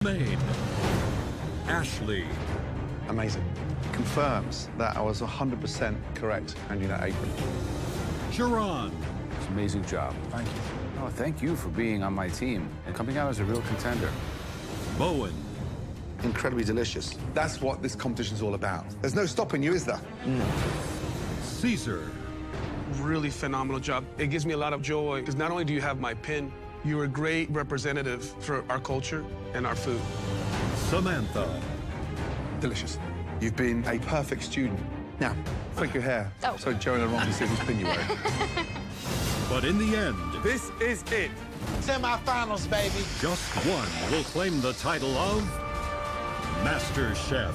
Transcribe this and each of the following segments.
Maine, Ashley. Amazing. Confirms that I was 100% correct handing that apron. Sharon. It's an amazing job. Thank you. Oh, thank you for being on my team and coming out as a real contender. Bowen. Incredibly delicious. That's what this competition's all about. There's no stopping you, is there? Caesar. Really phenomenal job. It gives me a lot of joy because not only do you have my pin, you're a great representative for our culture and our food. Samantha. Delicious. You've been a perfect student. Now, flick your hair so Joanna and Ramsey see whose pin you wear. But in the end, This is it. Semi-finals, baby. just one will claim the title of Master Chef.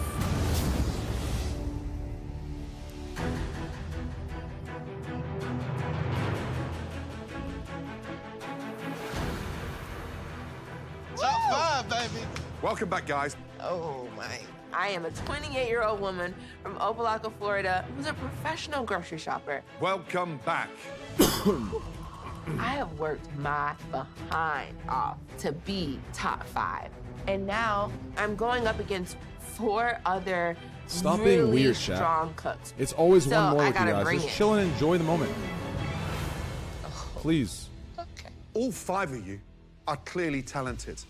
Top 5, baby. Welcome back, guys. Oh, my. I am a 28-year-old woman from Opelika, Florida, who's a professional grocery shopper. Welcome back. I have worked my behind off to be top 5. And now I'm going up against 4 other Stop really being weird, Shaq. strong cooks. It's always So one more I with you gotta guys. bring Just it. chill and enjoy the moment. Please. Okay. All 5 of you are clearly talented.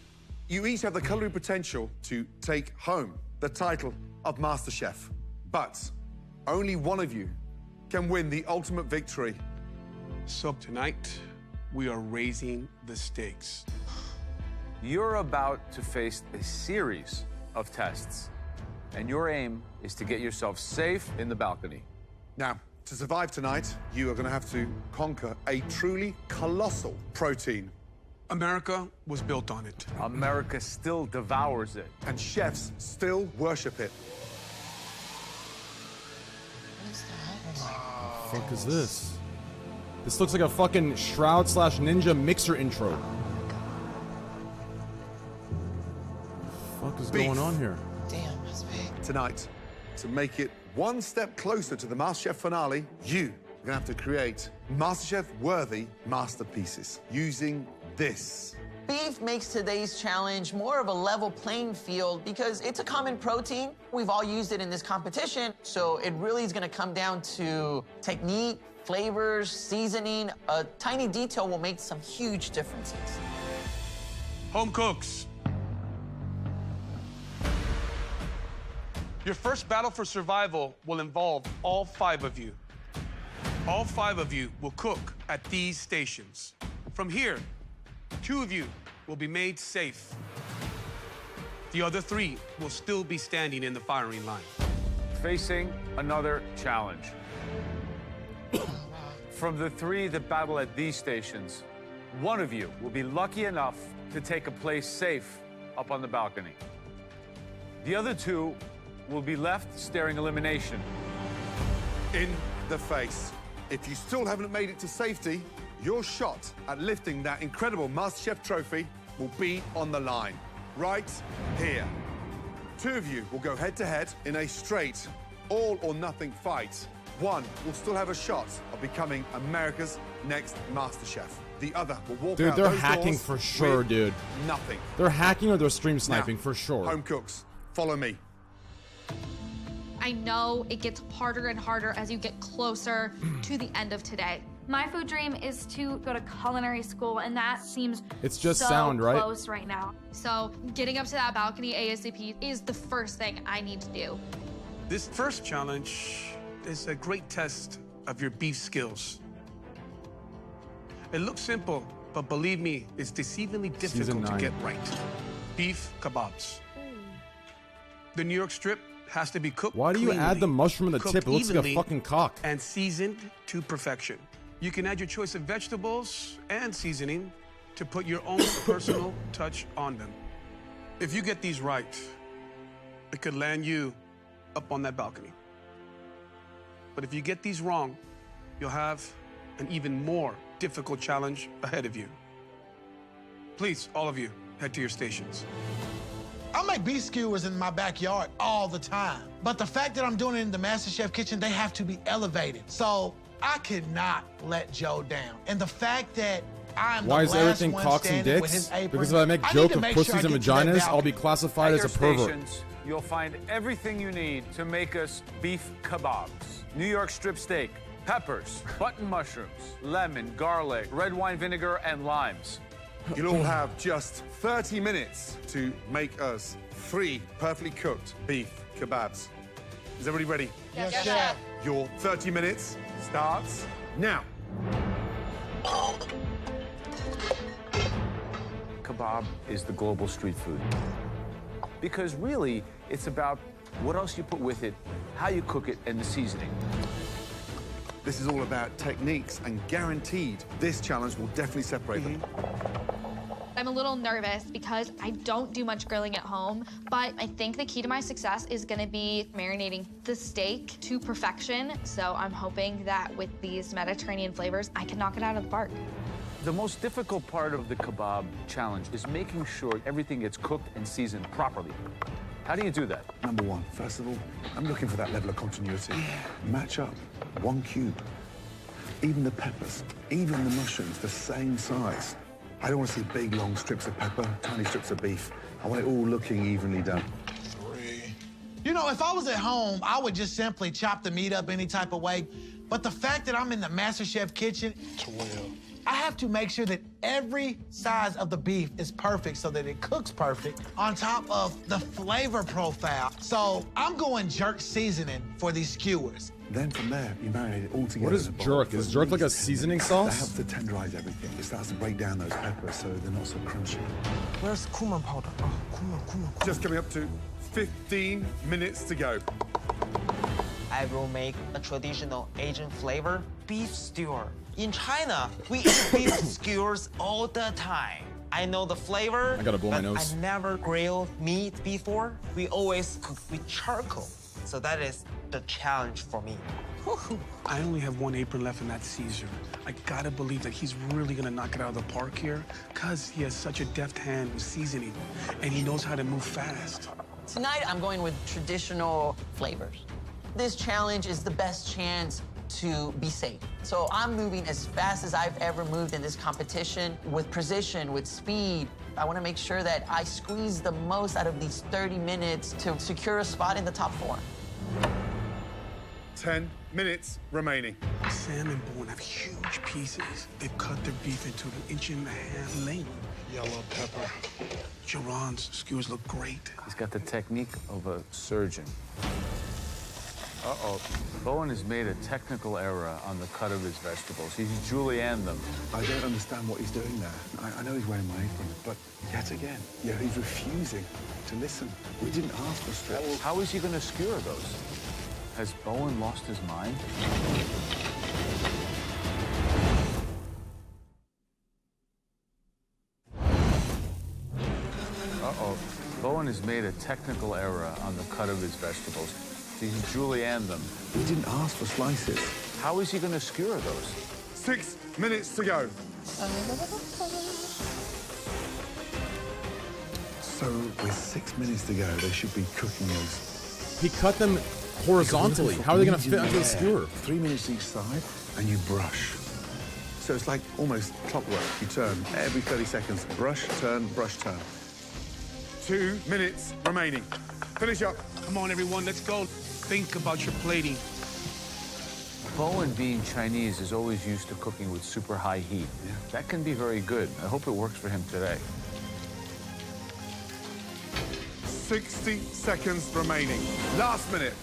You each have the culinary potential to take home the title of Master Chef. But only one of you can win the ultimate victory. So tonight, we are raising the stakes. You're about to face a series of tests, and your aim is to get yourself safe in the balcony. Now, to survive tonight, you are going to have to conquer a truly colossal protein. America was built on it. America still devours it. And chefs still worship it. What the fuck is this? This looks like a fucking Shroud/Ninja mixer intro. What the fuck is going on here? Damn, that's big. Tonight, to make it one step closer to the MasterChef finale, you are going to have to create MasterChef-worthy masterpieces using this. Beef makes today's challenge more of a level playing field because it's a common protein. We've all used it in this competition, so it really is gonna come down to technique, flavors, seasoning. A tiny detail will make some huge differences. Home cooks. Your first battle for survival will involve all 5 of you. All 5 of you will cook at these stations. From here, 2 of you will be made safe. The other 3 will still be standing in the firing line. Facing another challenge. From the 3 that battle at these stations, 1 of you will be lucky enough to take a place safe up on the balcony. The other 2 will be left staring elimination. In the face. If you still haven't made it to safety, your shot at lifting that incredible MasterChef trophy will be on the line, right here. 2 of you will go head-to-head in a straight all-or-nothing fight. 1 will still have a shot of becoming America's next MasterChef. The other will walk Dude, out they're those hacking doors for sure, with dude. nothing. They're hacking or they're stream sniping Now, for sure. Home cooks, follow me. I know it gets harder and harder as you get closer to the end of today. My food dream is to go to culinary school, and that seems It's just so sound, right? close right now. So getting up to that balcony ASAP is the first thing I need to do. This first challenge is a great test of your beef skills. It looks simple, but believe me, it's deceivingly difficult to 9. get right. Beef kebabs. The New York strip has to be cooked Why do you add cleanly, the mushroom in the cooked tip? It looks like a evenly, fucking cock. and seasoned to perfection. You can add your choice of vegetables and seasoning to put your own personal touch on them. If you get these right, it could land you up on that balcony. But if you get these wrong, you'll have an even more difficult challenge ahead of you. Please, all of you, head to your stations. I make beef skewers in my backyard all the time. But the fact that I'm doing it in the MasterChef kitchen, they have to be elevated. So I could not let Joe down. And the fact that I'm Why the is last everything one cocks and standing with dicks? his apron. Because if I make need joke to of make pussies sure I and get to that vaginas, I'll be balcony. classified At as a your pervert. stations, you'll find everything you need to make us beef kebabs. New York strip steak, peppers, button mushrooms, lemon, garlic, red wine vinegar, and limes. You'll all have just 30 minutes to make us 3 perfectly cooked beef kebabs. Is everybody ready? Yes, chef. Your 30 minutes starts now. Kebab is the global street food. Because really, it's about what else you put with it, how you cook it, and the seasoning. This is all about techniques, and guaranteed this challenge will definitely separate them. I'm a little nervous because I don't do much grilling at home, but I think the key to my success is gonna be marinating the steak to perfection. So I'm hoping that with these Mediterranean flavors, I can knock it out of the park. The most difficult part of the kebab challenge is making sure everything gets cooked and seasoned properly. How do you do that? Number one, first of all, I'm looking for that level of continuity. Match up, 1 cube. Even the peppers, even the mushrooms, the same size. I don't want to see big, long strips of pepper, tiny strips of beef. I want it all looking evenly done. 3. You know, if I was at home, I would just simply chop the meat up any type of way. But the fact that I'm in the MasterChef kitchen, 12. I have to make sure that every size of the beef is perfect so that it cooks perfect on top of the flavor profile. So I'm going jerk seasoning for these skewers. Then from there, you marinate it all together. What is jerk? Is jerk like a seasoning That sauce? helps to tenderize everything. It starts to break down those peppers so they're not so crunchy. Where's cumin powder? Oh, cumin. Just coming up to 15 minutes to go. I will make a traditional Asian flavor, beef stewer. In China, we eat beef skewers all the time. I know the flavor, I gotta blow my but nose. I never grilled meat before. We always cook with charcoal. So that is the challenge for me. I only have 1 apron left in that Caesar. I gotta believe that he's really gonna knock it out of the park here, because he has such a deft hand with seasoning, and he knows how to move fast. Tonight, I'm going with traditional flavors. This challenge is the best chance to be safe. So I'm moving as fast as I've ever moved in this competition, with precision, with speed. I want to make sure that I squeeze the most out of these 30 minutes to secure a spot in the top 4. 10 minutes remaining. Sam and Bourne have huge pieces. They've cut their beef into an 1.5-inch length. Yellow pepper. Geron's skewers look great. He's got the technique of a surgeon. Uh-oh. Bowen has made a technical error on the cut of his vegetables. He's julienned them. I don't understand what he's doing there. I know he's wearing my apron, but yet again, he's refusing to listen. We didn't ask for strips. How is he going to skewer those? Has Bowen lost his mind? Uh-oh. Bowen has made a technical error on the cut of his vegetables. He's julienned them. We didn't ask for slices. How is he going to skewer those? 6 minutes to go. So with 6 minutes to go, they should be cooking those. He cut them horizontally. How are they gonna fit onto the skewer? 3 minutes each side, and you brush. So it's like almost clockwork. You turn every 30 seconds. Brush, turn, brush, turn. 2 minutes remaining. Finish up. Come on, everyone, let's go. Think about your plating. Bowen, being Chinese, is always used to cooking with super high heat. Yeah. That can be very good. I hope it works for him today. 60 seconds remaining. Last minute.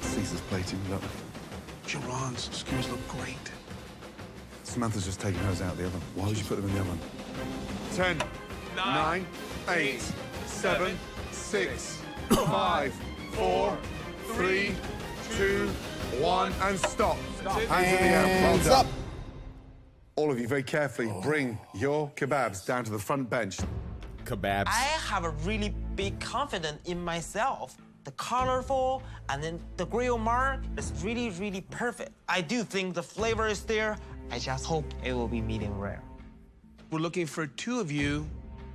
Caesar's plating, look. Geron's skewers look great. Samantha's just taking hers out of the oven. Why would you put them in the oven? 10, 9, 8, 7, 6, 5, 4, 3, 2, 1, and stop. Hands in the air. Well Hands done. up. All of you, very carefully, bring your kebabs down to the front bench. Kebabs. I have a really big confidence in myself. The colorful and then the grill mark is really, really perfect. I do think the flavor is there. I just hope it will be medium rare. We're looking for 2 of you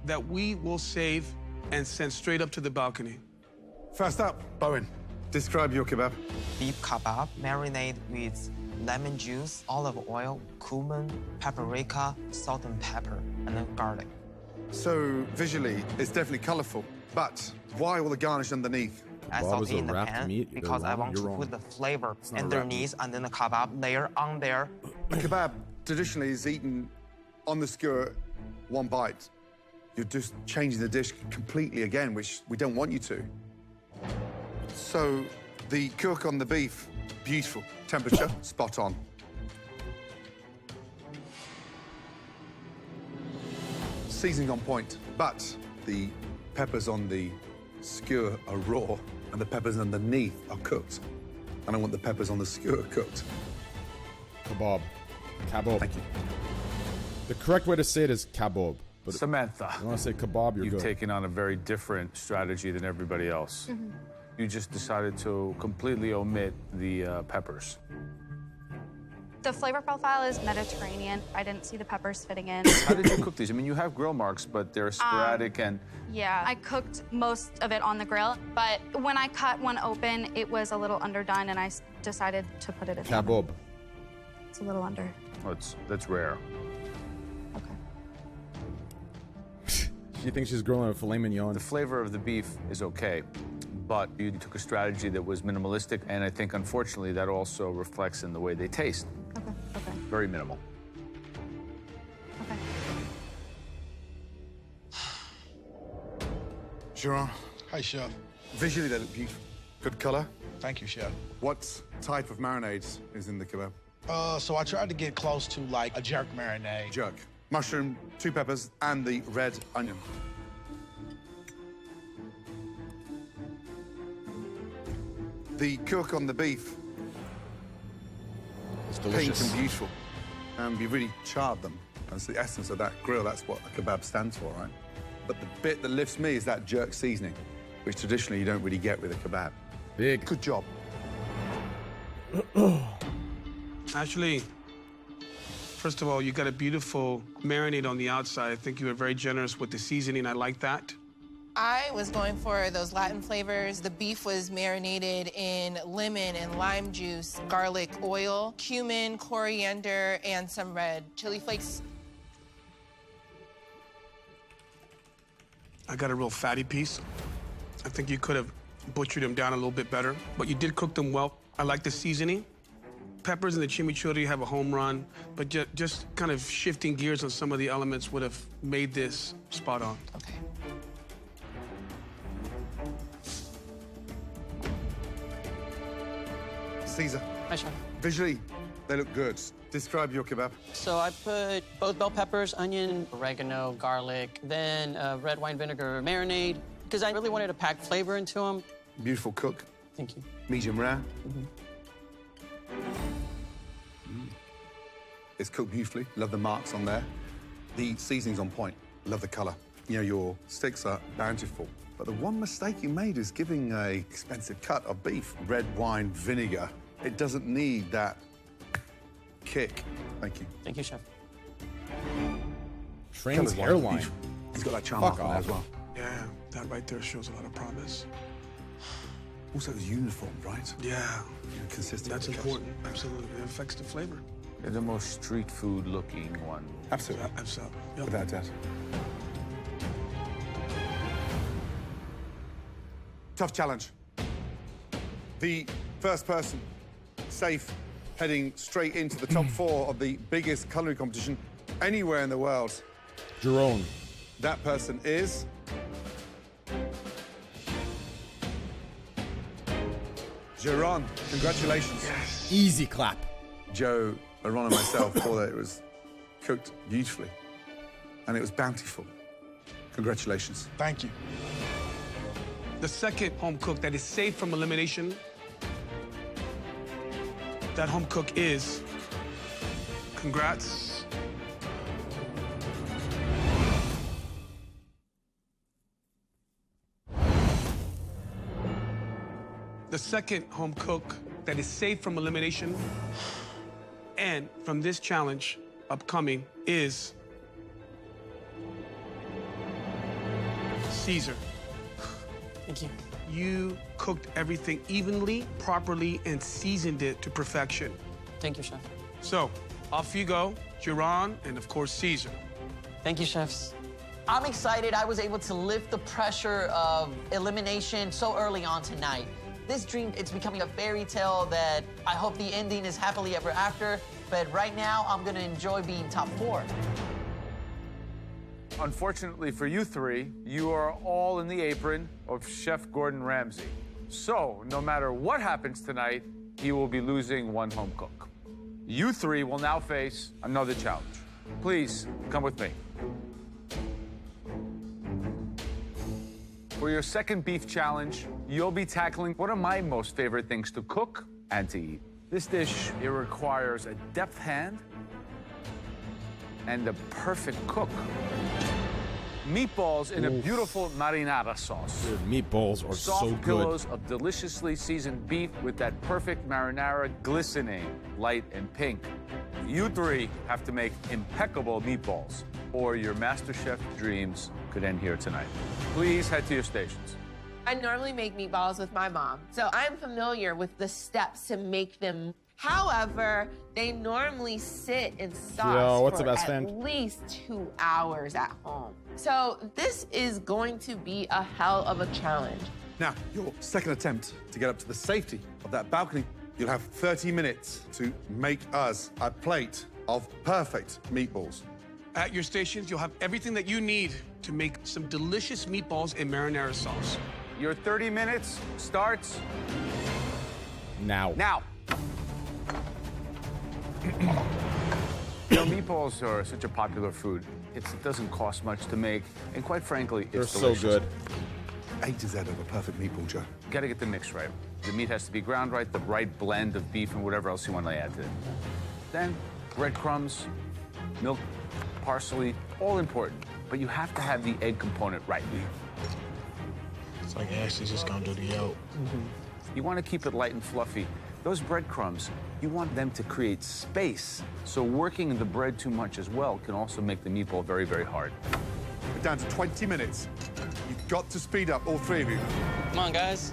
that we will save and send straight up to the balcony. First up, Bowen, describe your kebab. Beef kebab marinated with lemon juice, olive oil, cumin, paprika, salt and pepper, and then garlic. So visually, it's definitely colorful, but why all the garnish underneath? I Kebab is saute a in the wrapped pan meat. You're because I wrong. want You're to wrong. put the flavor not a wrapped underneath and then the kebab layer on there. A kebab traditionally is eaten on the skewer, one bite. You're just changing the dish completely again, which we don't want you to. So the cook on the beef, beautiful. Temperature, spot on. Seasoning on point, but the peppers on the skewer are raw and the peppers underneath are cooked. And I want the peppers on the skewer cooked. Kebab. Kabob. Thank you. The correct way to say it is kabob. But Samantha, if you want to say kebab, you're you've good. taken on a very different strategy than everybody else. You just decided to completely omit the peppers. The flavor profile is Mediterranean. I didn't see the peppers fitting in. How did you cook these? I mean, you have grill marks, but they're sporadic and... Yeah, I cooked most of it on the grill, but when I cut one open, it was a little underdone, and I decided to put it in. Kabob. It's a little under. Oh, that's rare. Okay. She thinks she's grilling a filet mignon. The flavor of the beef is okay, but you took a strategy that was minimalistic, and I think, unfortunately, that also reflects in the way they taste. Okay, okay, Very minimal. okay. Gerard, Hi, Chef. visually they look beautiful. Good color. Thank you, Chef. What type of marinades is in the kebab? So I tried to get close to like a jerk marinade. Jerk. Mushroom, 2 peppers, and the red onion. The cook on the beef, It's pink delicious. and beautiful. And we really charred them. That's the essence of that grill. That's what a kebab stands for, right? But the bit that lifts me is that jerk seasoning, which traditionally you don't really get with a kebab. Big. Good job. Actually, first of all, you got a beautiful marinade on the outside. I think you were very generous with the seasoning. I like that. I was going for those Latin flavors. The beef was marinated in lemon and lime juice, garlic oil, cumin, coriander, and some red chili flakes. I got a real fatty piece. I think you could have butchered them down a little bit better, but you did cook them well. I like the seasoning. Peppers and the chimichurri have a home run, but just kind of shifting gears on some of the elements would have made this spot on. Okay. Caesar, Hi, Chef. visually they look good. Describe your kebab. So I put both bell peppers, onion, oregano, garlic, then red wine vinegar marinade, because I really wanted to pack flavor into them. Beautiful cook. Thank you. Medium rare. It's cooked beautifully. Love the marks on there. The seasoning's on point. Love the color. You know, your sticks are bountiful. But the one mistake you made is giving a expensive cut of beef red wine vinegar. It doesn't need that kick. Thank you. Thank you, Chef. Train's Colour's hairline. beautiful. He's got that charm Fuck mark on there off. as well. Yeah, that right there shows a lot of promise. Also, it's uniform, right? Yeah, Consistent. that's with the important. Absolutely, it affects the flavor. They're the most street food looking one. cuts. Absolutely. Absolutely. Yep. Without doubt. Tough challenge. The first person, safe, heading straight into the top 4 of the biggest culinary competition anywhere in the world. Jerome. That person is... Geron. Congratulations. Easy clap. Joe, Aaron, and myself thought that it was cooked beautifully. And it was bountiful. Congratulations. Thank you. The second home cook that is safe from elimination, that home cook is, congrats, the second home cook that is safe from elimination and from this challenge upcoming is Caesar. Thank you. You cooked everything evenly, properly, and seasoned it to perfection. Thank you, Chef. So, off you go, Jerron, and of course, Caesar. Thank you, chefs. I'm excited I was able to lift the pressure of elimination so early on tonight. This dream, it's becoming a fairy tale that I hope the ending is happily ever after, but right now I'm gonna enjoy being top 4. Unfortunately for you three, you are all in the apron of Chef Gordon Ramsay. So, no matter what happens tonight, he will be losing one home cook. You three will now face another challenge. Please, come with me. For your second beef challenge, you'll be tackling one of my most favorite things to cook and to eat. This dish, it requires a deft hand and a perfect cook. Meatballs in a beautiful marinara sauce. Dude, meatballs are Soft so good. pillows of deliciously seasoned beef with that perfect marinara glistening light and pink. You three have to make impeccable meatballs, or your MasterChef dreams could end here tonight. Please head to your stations. I normally make meatballs with my mom, so I'm familiar with the steps to make them. However, they normally sit in sauce Yo, what's for the best at fan? least 2 hours at home. So this is going to be a hell of a challenge. Now, your second attempt to get up to the safety of that balcony, you'll have 30 minutes to make us a plate of perfect meatballs. At your stations, you'll have everything that you need to make some delicious meatballs in marinara sauce. Your 30 minutes starts now. now. You know, meatballs are such a popular food. It doesn't cost much to make, and quite frankly, They're it's so delicious. good. A to Z of a perfect meatball, Joe. Got to get the mix right. The meat has to be ground right, the right blend of beef and whatever else you want to add to it. Then breadcrumbs, milk, parsley, all important. But you have to have the egg component right. It's like Ashley's just gonna do the yolk. You want to keep it light and fluffy. Those breadcrumbs, you want them to create space. So working the bread too much as well can also make the meatball very, very hard. We're down to 20 minutes. You've got to speed up, all three of you. Come on, guys.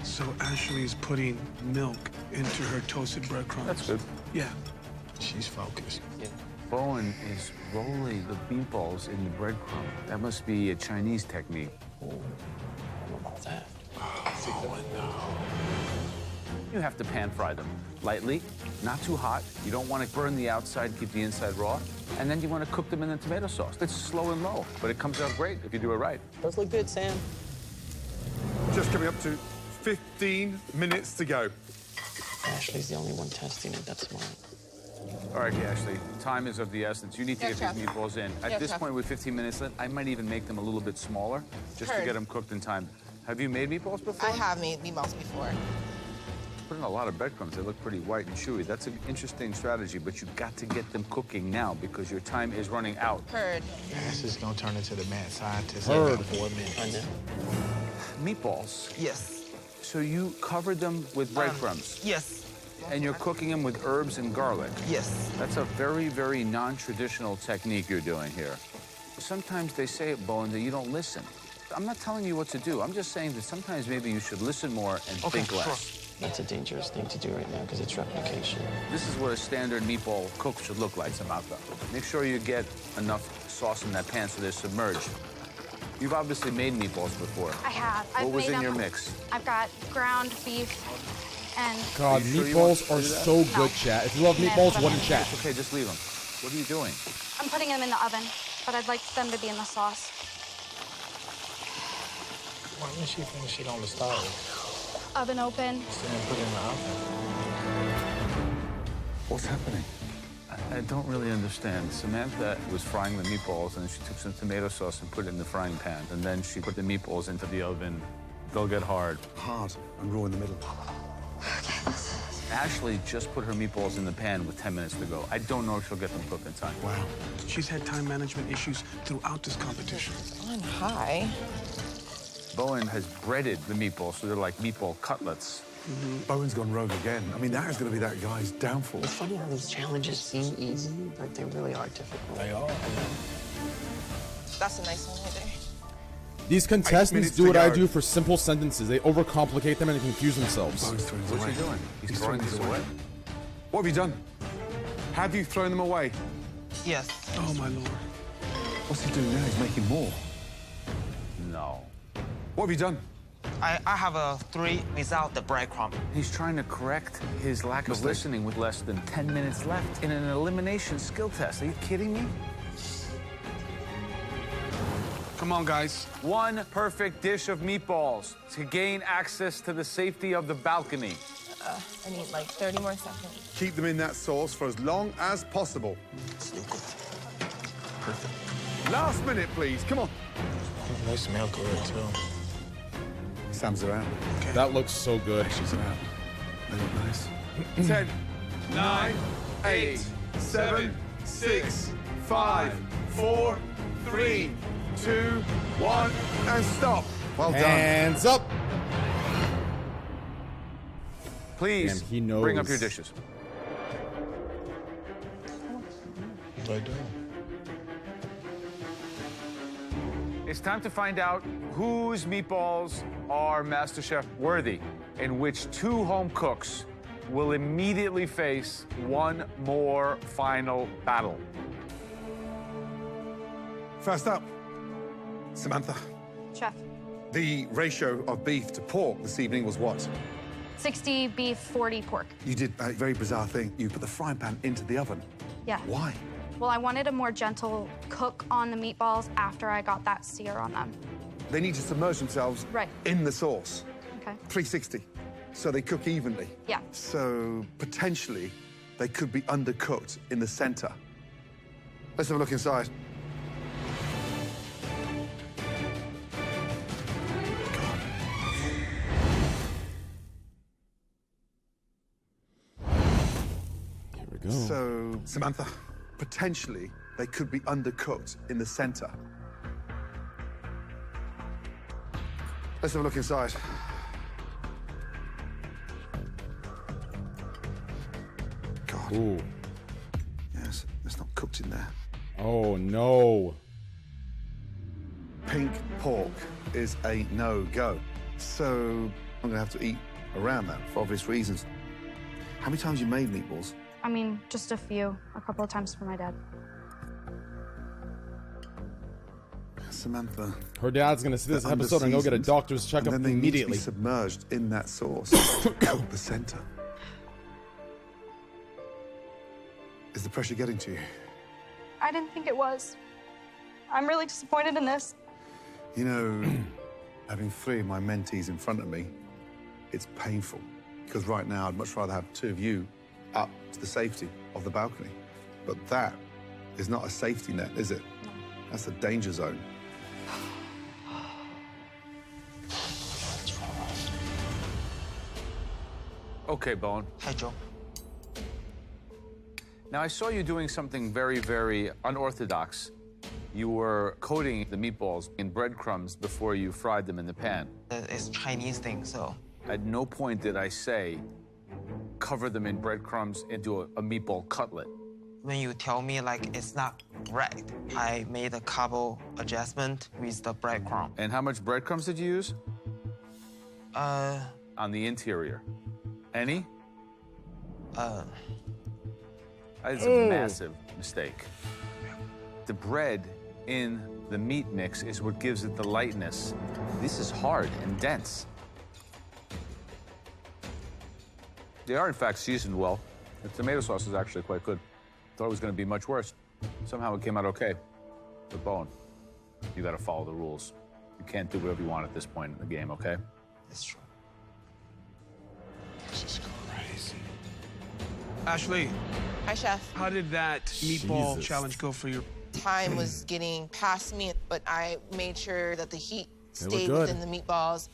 So Ashley is putting milk into her toasted breadcrumbs. That's good. Yeah. She's focused. Yeah. Bowen is rolling the meatballs in the breadcrumb. That must be a Chinese technique. I don't know about that. Oh, no. You have to pan fry them lightly, not too hot. You don't want to burn the outside, keep the inside raw. And then you want to cook them in the tomato sauce. It's slow and low, but it comes out great if you do it right. Those look good, Sam. Just coming up to 15 minutes to go. Ashley's the only one testing it. That's smart. All right, Ashley, time is of the essence. You need to Yes, get these chef. meatballs in. At Yes, this chef. point, with 15 minutes left, I might even make them a little bit smaller just to Heard. get them cooked in time. Have you made meatballs before? I have made meatballs before. Put in a lot of breadcrumbs. They look pretty white and chewy. That's an interesting strategy, but you've got to get them cooking now because your time is running out. Heard. Ashley's gonna turn into the mad scientist Heard. in about 4 minutes. I know. Meatballs. Yes. So you covered them with breadcrumbs, Yes. and you're cooking them with herbs and garlic. Yes. That's a very, very non-traditional technique you're doing here. Sometimes they say at Bowen that you don't listen. I'm not telling you what to do. I'm just saying that sometimes maybe you should listen more and think less. That's a dangerous thing to do right now because it's replication. This is what a standard meatball cook should look like, Samantha. Make sure you get enough sauce in that pan so they're submerged. You've obviously made meatballs before. I have. What I've was made in them. your mix? I've got ground beef and God, Are you sure you want meatballs to are do that? so good, chat. If you love meatballs, what in chat? Okay, just leave them. What are you doing? I'm putting them in the oven, but I'd like them to be in the sauce. Why didn't she finish it on the stove? Oven open. Then put it in the oven. What's happening? I don't really understand. Samantha was frying the meatballs, and then she took some tomato sauce and put it in the frying pan. And then she put the meatballs into the oven. They'll get hard. Hard and raw in the middle. Ashley just put her meatballs in the pan with 10 minutes to go. I don't know if she'll get them cooked in time. Wow. She's had time management issues throughout this competition. On high. Bowen has breaded the meatballs, so they're like meatball cutlets. Bowen's gone rogue again. I mean, that is going to be that guy's downfall. It's funny how these challenges seem easy, but they really are difficult. They are. That's a nice one right there. These contestants minutes do to what I go. do for simple sentences. They overcomplicate them and confuse themselves. Bowen's throwing these What's away. he doing? He's throwing these away. What have you done? Have you thrown them away? Yes. Oh, my Lord. What's he doing now? He's making more. No. What have you done? I have a 3 without the breadcrumb. He's trying to correct his lack of listening with less than 10 minutes left in an elimination skill test. Are you kidding me? Come on, guys. One perfect dish of meatballs to gain access to the safety of the balcony. I need like 30 more seconds. Keep them in that sauce for as long as possible. Perfect. Last minute, please. Come on. They smell good, too. Sam's around. Okay. That looks so good. She's around. They look nice. 10, 9, 8, 7, 6, 5, 4, 3, 2, 1, and stop. Well done. Hands up. Please, Damn, he knows. bring up your dishes. I do. It's time to find out whose meatballs are MasterChef worthy, in which 2 home cooks will immediately face one more final battle. First up, Samantha. Chef. The ratio of beef to pork this evening was what? 60 beef, 40 pork. You did a very bizarre thing. You put the frying pan into the oven. Yeah. Why? Well, I wanted a more gentle cook on the meatballs after I got that sear on them. They need to submerge themselves Right. in the sauce. Okay. 360, so they cook evenly. Yeah. So potentially, they could be undercooked in the center. Let's have a look inside. Here we go. So, Samantha, potentially, they could be undercooked in the center. Let's have a look inside. God. Ooh. Yes, it's not cooked in there. Oh, no. Pink pork is a no-go. So, I'm gonna have to eat around that for obvious reasons. How many times you made meatballs? I mean, just a few. A couple of times for my dad. Samantha. Her dad's gonna see this they're episode and go get a under-seasoned, doctor's checkup and then they immediately. Need to be submerged in that sauce. Cook the center. Is the pressure getting to you? I didn't think it was. I'm really disappointed in this. You know, having 3 of my mentees in front of me, it's painful. Because right now, I'd much rather have 2 of you up to the safety of the balcony. But that is not a safety net, is it? That's a danger zone. Okay, Bone. Hi, Joe. Now, I saw you doing something very, very unorthodox. You were coating the meatballs in breadcrumbs before you fried them in the pan. It's Chinese thing, so. At no point did I say, cover them in breadcrumbs into a meatball cutlet. When you tell me, like, it's not right, I made a couple adjustment with the breadcrumb. And how much breadcrumbs did you use? On the interior. Any? It's a massive mistake. The bread in the meat mix is what gives it the lightness. This is hard and dense. They are, in fact, seasoned well. The tomato sauce is actually quite good. Thought it was going to be much worse. Somehow it came out okay. But Bone, you got to follow the rules. You can't do whatever you want at this point in the game, okay? That's true. This is crazy. Ashley, Hi, Chef. how did that meatball Jesus. challenge go for you? Time was getting past me, but I made sure that the heat look stayed good. within the meatballs.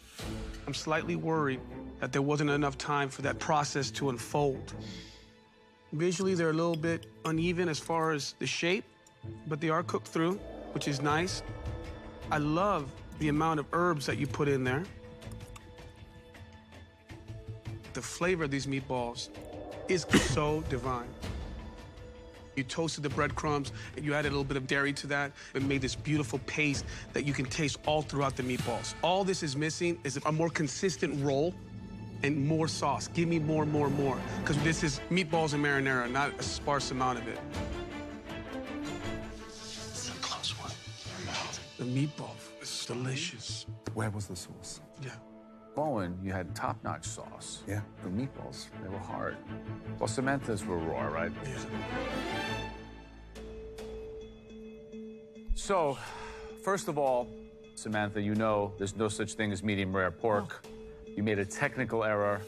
I'm slightly worried that there wasn't enough time for that process to unfold. Visually, they're a little bit uneven as far as the shape, but they are cooked through, which is nice. I love the amount of herbs that you put in there. The flavor of these meatballs is so divine. You toasted the breadcrumbs, and you added a little bit of dairy to that, and made this beautiful paste that you can taste all throughout the meatballs. All this is missing is a more consistent roll and more sauce. Give me more, more, more. Because this is meatballs and marinara, not a sparse amount of it. It's a close one. The meatball is delicious. Where was the sauce? Yeah. Bowen, you had top-notch sauce. Yeah. The meatballs, they were hard. Well, Samantha's were raw, right? Yeah. So, first of all, Samantha, you know there's no such thing as medium rare pork. You made a technical error.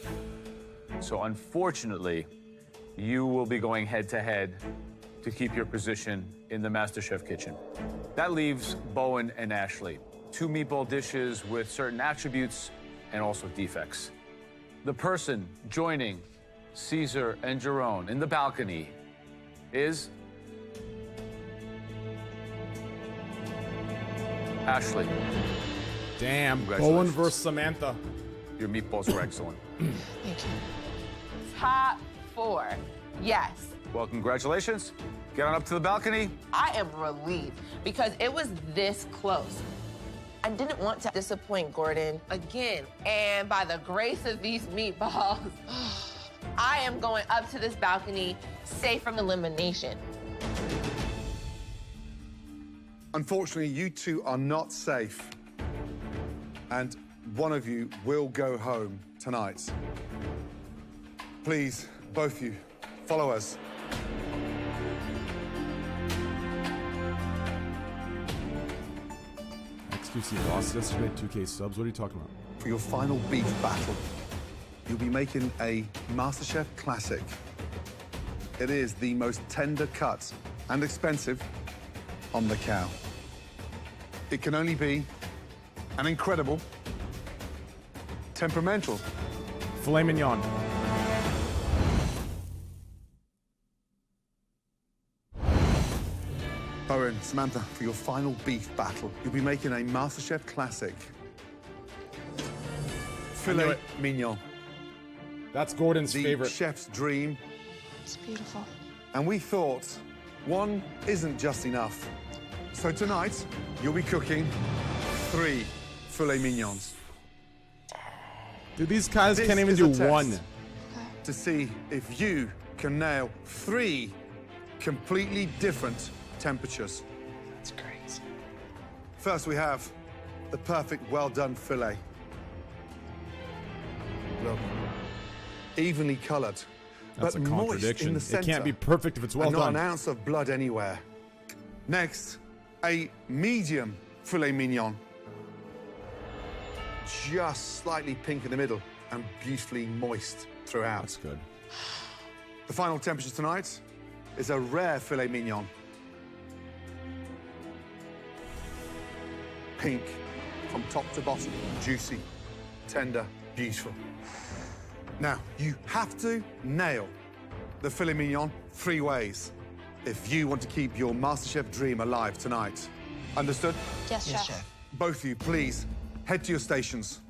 So unfortunately, you will be going head-to-head to keep your position in the MasterChef kitchen. That leaves Bowen and Ashley. 2 meatball dishes with certain attributes and also defects. The person joining Caesar and Jerome in the balcony is Ashley. Damn, Bowen versus Samantha. Your meatballs were excellent. Thank you. Top 4. Yes. Well, congratulations. Get on up to the balcony. I am relieved because it was this close. I didn't want to disappoint Gordon again. And by the grace of these meatballs, I am going up to this balcony safe from elimination. Unfortunately, you two are not safe. And one of you will go home tonight. Please, both of you, follow us. XQC lost yesterday, 2K subs. What are you talking about? For your final beef battle, you'll be making a MasterChef classic. It is the most tender cut and expensive on the cow. It can only be an incredible, temperamental filet mignon. Owen, Samantha, for your final beef battle, you'll be making a MasterChef classic. Filet mignon. That's Gordon's the favorite. Chef's dream. It's beautiful. And we thought one isn't just enough. So tonight, you'll be cooking 3 filet mignons. Dude, these guys This can't even is do a test one. to see if you can nail 3 completely different temperatures. That's crazy. First, we have the perfect well-done filet. Look, evenly colored, That's but a moist contradiction. in the It center. can't be perfect if it's well and not done. an ounce of blood anywhere. Next, a medium filet mignon. Just slightly pink in the middle and beautifully moist throughout. That's good. The final temperature tonight is a rare filet mignon. Pink from top to bottom, juicy, tender, beautiful. Now, you have to nail the filet mignon 3 ways if you want to keep your MasterChef dream alive tonight. Understood? Yes, Yes, Chef. Chef. Both of you, please, head to your stations.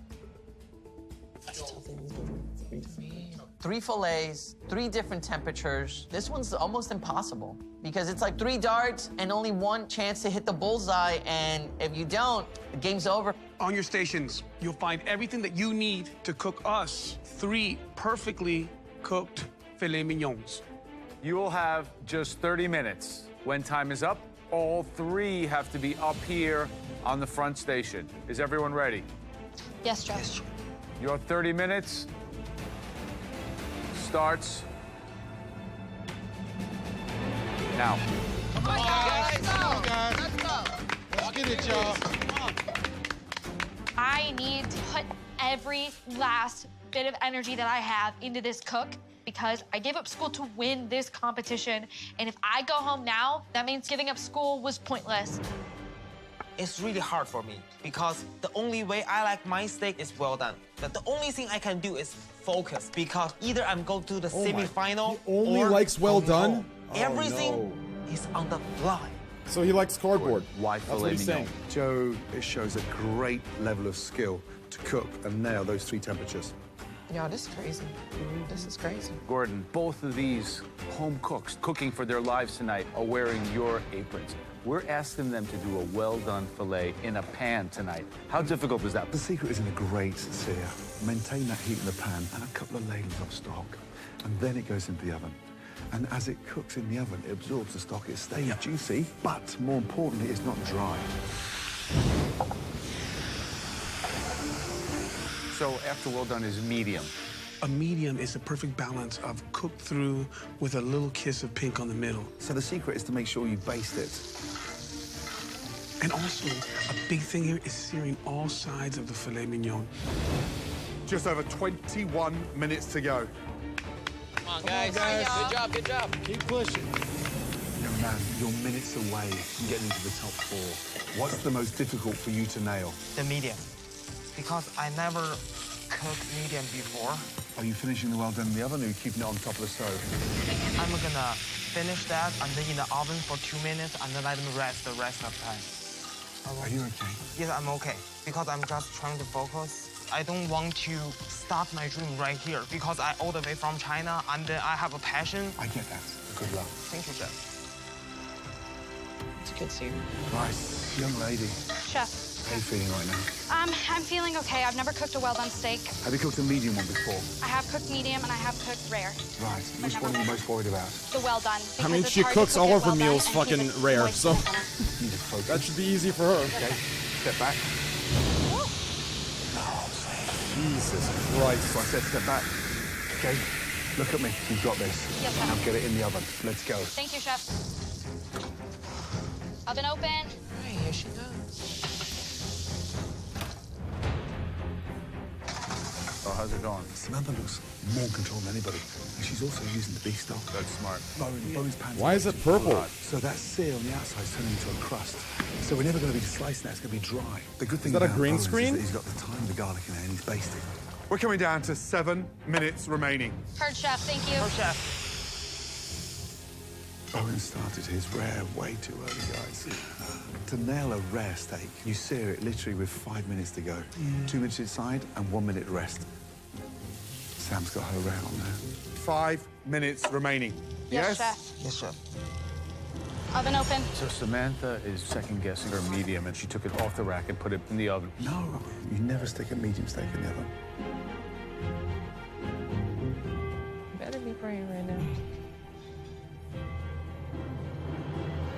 3 fillets, 3 different temperatures. This one's almost impossible because it's like 3 darts and only 1 chance to hit the bullseye. And if you don't, the game's over. On your stations, you'll find everything that you need to cook us 3 perfectly cooked filet mignons. You will have just 30 minutes. When time is up, all 3 have to be up here on the front station. Is everyone ready? Yes, Chef. Your 30 minutes starts now. Come on, guys. Let's go. Let's get it, y'all. I need to put every last bit of energy that I have into this cook because I gave up school to win this competition. And if I go home now, that means giving up school was pointless. It's really hard for me because the only way I like my steak is well done. But the only thing I can do is focus because either I'm going to the semifinal He only or likes well home done? home. Everything is on the line. So he likes cardboard. Why That's what he's saying. Joe, it shows a great level of skill to cook and nail those 3 temperatures. Yo, this is crazy. This is crazy. Gordon, both of these home cooks cooking for their lives tonight are wearing your aprons. We're asking them to do a well-done filet in a pan tonight. How difficult is that? The secret is in a great sear. Maintain that heat in the pan and a couple of ladles of stock. And then it goes into the oven. And as it cooks in the oven, it absorbs the stock. It stays juicy, but more importantly, it's not dry. So after well done is medium. A medium is the perfect balance of cooked through with a little kiss of pink on the middle. So the secret is to make sure you baste it. And also, a big thing here is searing all sides of the filet mignon. Just over 21 minutes to go. Come on, guys. Good job, good job. Keep pushing. Young man, you're minutes away from getting into the top 4. What's the most difficult for you to nail? The medium. Because I never cooked medium before. Are you finishing the well done in the oven or are you keeping it on top of the stove? I'm gonna finish that and then in the oven for 2 minutes and then let them rest the rest of the time. Are you okay? Yes, I'm okay. Because I'm just trying to focus. I don't want to start my dream right here because I all the way from China and then I have a passion. I get that. Good luck. Thank you, Chef. It's good seeing. Nice. Young lady. Chef, How are you feeling right now? I'm feeling okay. I've never cooked a well-done steak. Have you cooked a medium one before? I have cooked medium and I have cooked rare. Right. Which one are you most worried about? The well-done. I mean, because she it's hard to cooks cook all it of her well done meals and keep fucking it rare, moist so in the center. You need to focus. that should be easy for her. Okay. Step back. Jesus Christ. So I said step back. Okay. Look at me. You've got this. Yes, Chef. Now get it in the oven. Let's go. Thank you, Chef. Oven open. All right, here she goes. Oh, how's it going? Samantha looks more in control than anybody. And she's also using the beef stock. That's smart. Bowen's pan's Why is it purple? So that sear on the outside is turning into a crust. So we're never going to be slicing that. It's going to be dry. The good thing that a about green Bowen's screen? is that he's got the thyme, the garlic in there, and he's basting. We're coming down to 7 minutes remaining. Heard, Chef. Thank you. Oh, Chef. Bowen started his rare way too early, guys. To nail a rare steak, you sear it literally with 5 minutes to go. 2 minutes inside and 1 minute rest. Sam's got her rare on there. 5 minutes remaining. Yes, Chef. Yes, Chef. Oven open. So Samantha is second-guessing her medium, and she took it off the rack and put it in the oven. No, you never stick a medium steak in the oven. Better be praying right now.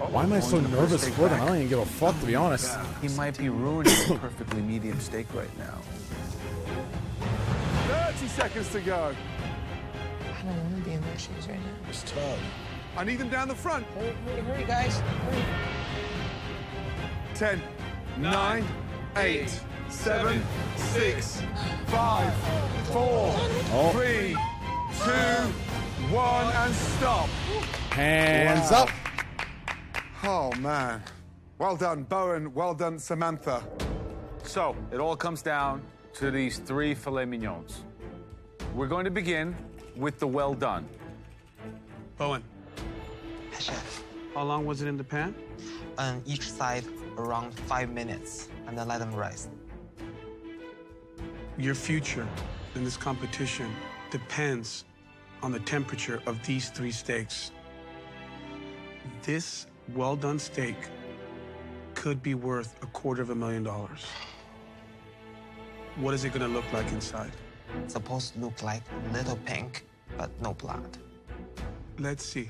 Why am I so nervous for them? I don't even give a fuck, to be honest. He might be ruining a perfectly medium steak right now. 30 seconds to go. I don't want to be in their shoes right now. It's tough. I need them down the front. Hurry, hurry, hurry, guys. Hurry. 10, 9, 8, 7, 6, 5, 4, 3, 2, 1, and stop. Hands Wow. up. Oh, man. Well done, Bowen. Well done, Samantha. So it all comes down to these 3 filet mignons. We're going to begin with the well done. Bowen, Yes, Chef. how long was it in the pan? On each side around 5 minutes and then let them rest. Your future in this competition depends on the temperature of these 3 steaks. This well-done steak could be worth $250,000. What is it gonna look like inside? It's supposed to look like little pink, but no blood. Let's see.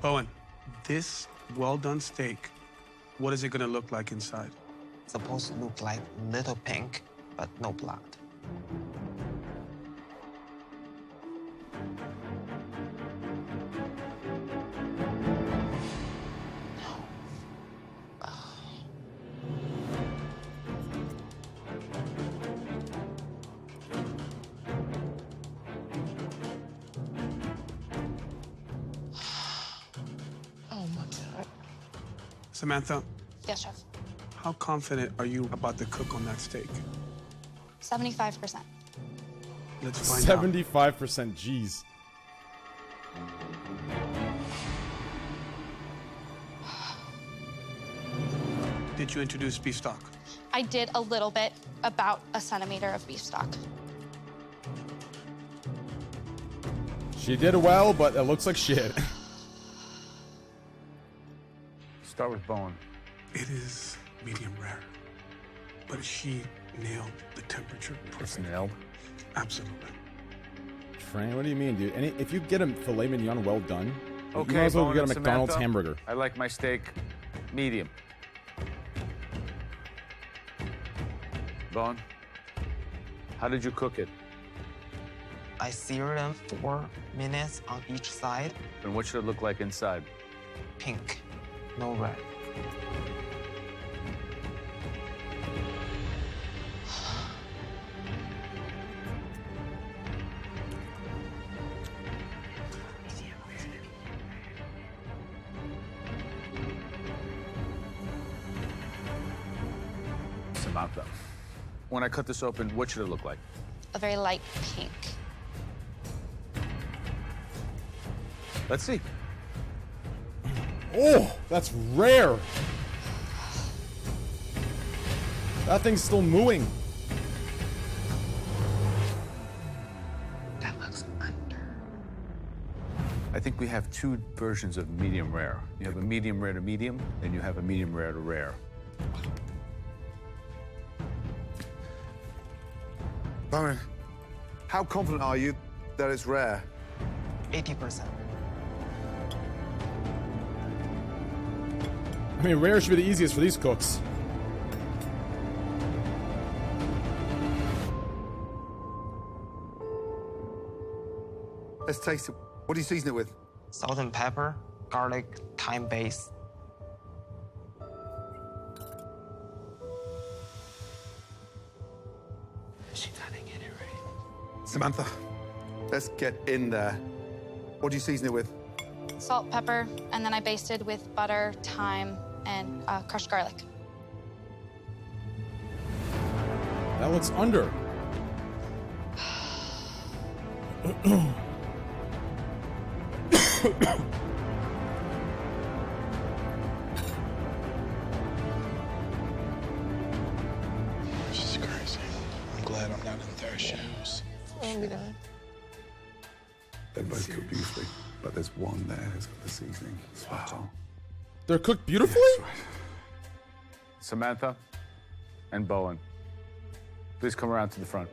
Bowen, this well-done steak, what is it gonna look like inside? It's supposed to look like little pink, but no blood. Oh, my God. Samantha, Yes, Chef. how confident are you about the cook on that steak? 75%. Let's find out. 75%, jeez. did you introduce beef stock? I did a little bit, about a centimeter of beef stock. She did well, but it looks like shit. Start with Bowen. It is medium rare, but she nailed the temperature perfectly. It's nailed? Absolutely. Train, what do you mean, dude? If you get a filet mignon well done, Okay, you might as well Bowen get a and McDonald's Samantha, hamburger. I like my steak medium. Bowen, how did you cook it? I sear them 4 minutes on each side. And what should it look like inside? Pink, no red. Samantha, when I cut this open, what should it look like? A very light pink. Let's see. Oh, that's rare. That thing's still mooing. That looks under. I think we have 2 versions of medium rare. You have a medium rare to medium, and you have a medium rare to rare. Bowen, how confident are you that it's rare? 80%. I mean, rare should be the easiest for these cooks. Let's taste it. What do you season it with? Salt and pepper, garlic, thyme base. She gotta get it right. Samantha, let's get in there. What do you season it with? Salt, pepper, and then I basted with butter, thyme, and crushed garlic. That looks under. This is crazy. I'm glad I'm not in their shoes. I'll be done. They both cook beautifully, but there's one there who's got the seasoning. Wow. They're cooked beautifully? Samantha and Bowen, please come around to the front.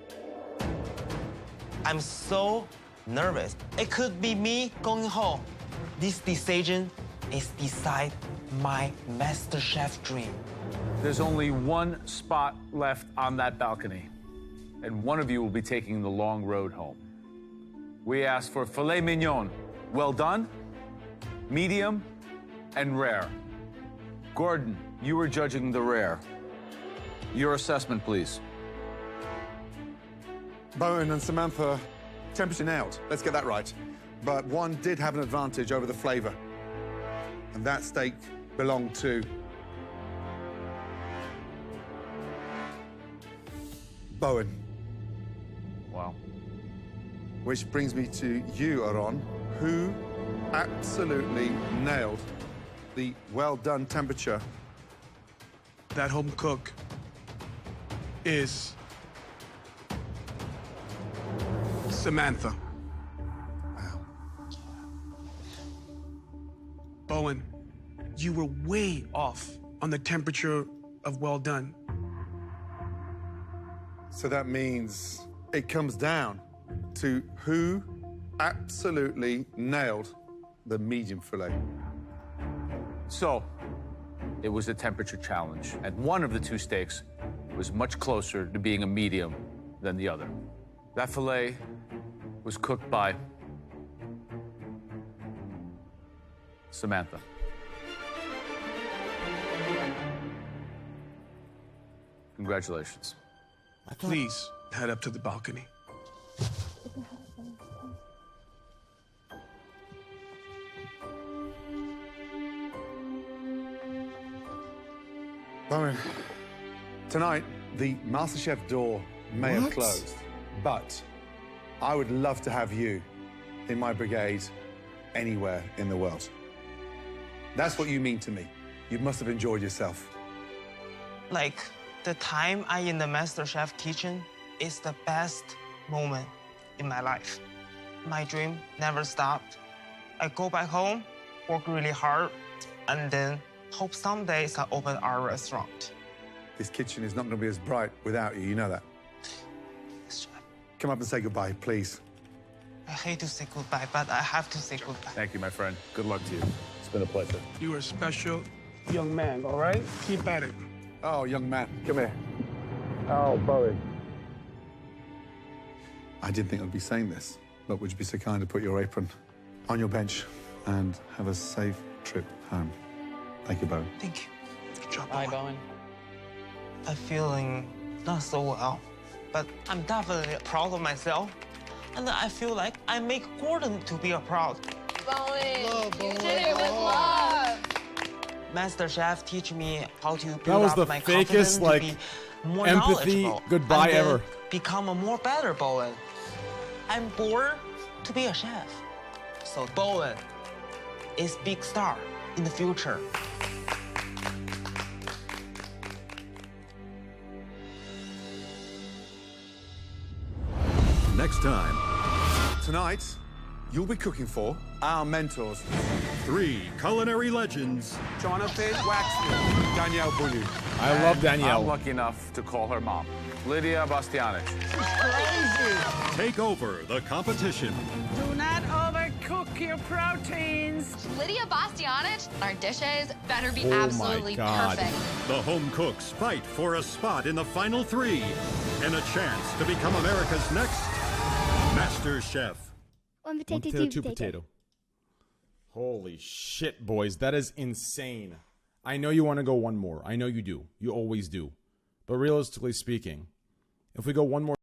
I'm so nervous. It could be me going home. This decision is beside my MasterChef dream. There's only one spot left on that balcony, and one of you will be taking the long road home. We asked for filet mignon, well done, medium, and rare. Gordon, you were judging the rare. Your assessment, please. Bowen and Samantha, temperature nailed. Let's get that right. But one did have an advantage over the flavor. And that steak belonged to Bowen. Wow. Which brings me to you, Aaron, who absolutely nailed the well-done temperature. That home cook is Samantha. Wow. Bowen, you were way off on the temperature of well done. So that means it comes down to who absolutely nailed the medium filet. So, it was a temperature challenge, and one of the 2 steaks was much closer to being a medium than the other. That filet was cooked by Samantha. Congratulations. Please head up to the balcony. Bowen, tonight, the MasterChef door may have What? closed, but I would love to have you in my brigade anywhere in the world. That's what you mean to me. You must have enjoyed yourself. Like, the time I in the MasterChef kitchen is the best moment in my life. My dream never stopped. I go back home, work really hard, and then hope someday I can open our restaurant. This kitchen is not going to be as bright without you, you know that. Come up and say goodbye, please. I hate to say goodbye, but I have to say goodbye. Thank you, my friend. Good luck to you. It's been a pleasure. You are a special young man, all right? Keep at it. Oh, young man, come here. Oh, Bowie. I didn't think I'd be saying this, but would you be so kind to put your apron on your bench and have a safe trip home? Thank you, Bowie. Thank you. Good job, Bye, Bowen. I'm feeling not so well, but I'm definitely proud of myself. And I feel like I make Gordon to be proud. Bowen, Love, you Bowen. did it with love. MasterChef teach me how to build That was up the my fakest, confidence to like, be more empathy knowledgeable goodbye and then ever. become a more better Bowen. I'm born to be a chef. So Bowen is big star in the future. Next time, Tonight, you'll be cooking for our mentors. 3 culinary legends. Jonathan Waxman. Danielle Boulieu. I love Danielle. I'm lucky enough to call her mom, Lydia Bastianich. Take over the competition. Do not overcook your proteins. Lydia Bastianich, our dishes better be Oh my absolutely God. perfect. The home cooks fight for a spot in the final 3 and a chance to become America's next Master Chef. One One potato, potato, two two potato. Holy shit, boys. That is insane. I know you want to go one more. I know you do. You always do. But realistically speaking, if we go one more